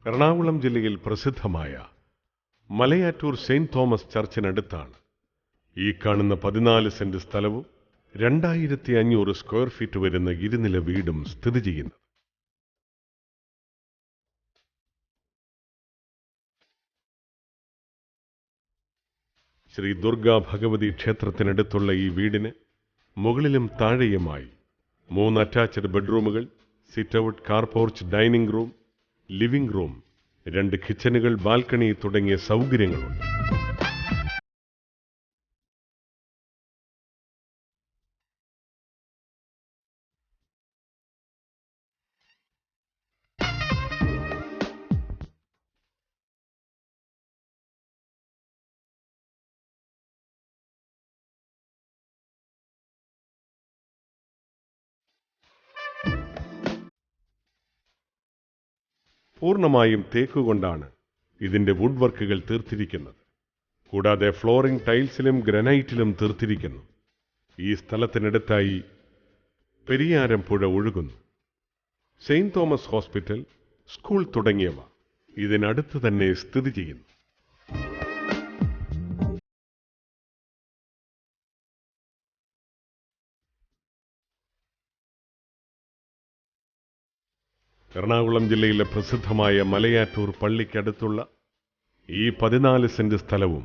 എറണാകുളം ജില്ലയിൽ പ്രസിദ്ധമായ Malayattoor Saint Thomas ചർച്ചിനടുത്താണ് ഈ കാണുന്ന 14 സെന്റ് സ്ഥലവും 2500 സ്ക്വയർ ഫീറ്റ് വരുന്ന ഇരുനില വീടും സ്ഥിതി ചെയ്യുന്നത്. ശ്രീ ദുർഗാ ഭഗവതി ക്ഷേത്രത്തിനടുത്തുള്ള ഈ വീടിന് മുകളിലും താഴെയുമായി 3 അറ്റാച്ച്ഡ് ബെഡ്റൂമുകൾ, sit out, car porch, dining room, living room, 2 കിച്ചനുകൾ, ബാൽക്കണി തുടങ്ങിയ സൗകര്യങ്ങളുണ്ട്. പൂർണ്ണമായും തേക്കുകൊണ്ടാണ് ഇതിന്റെ വുഡ് വർക്കുകൾ തീർത്തിരിക്കുന്നത്. കൂടാതെ ഫ്ലോറിംഗ് ടൈൽസിലും ഗ്രാനൈറ്റിലും തീർത്തിരിക്കുന്നു. ഈ സ്ഥലത്തിനടുത്തായി പെരിയാരം പുഴ ഒഴുകുന്നു. സെയിന്റ് തോമസ് ഹോസ്പിറ്റൽ, സ്കൂൾ തുടങ്ങിയവ ഇതിനടുത്ത് തന്നെ സ്ഥിതി ചെയ്യുന്നു. എറണാകുളം ജില്ലയിലെ പ്രസിദ്ധമായ മലയാറ്റൂർ പള്ളിക്കടുത്തുള്ള ഈ 14 സെന്റ് സ്ഥലവും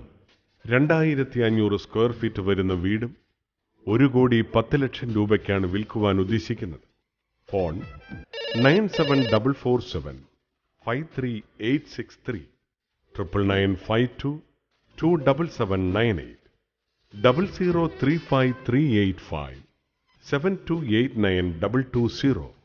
2500 സ്ക്വയർ ഫീറ്റ് വരുന്ന വീടും 1,10,00,000 രൂപയ്ക്കാണ് വിൽക്കുവാൻ ഉദ്ദേശിക്കുന്നത്. ഫോൺ 9747533863 99522 27798 0035385 7289220.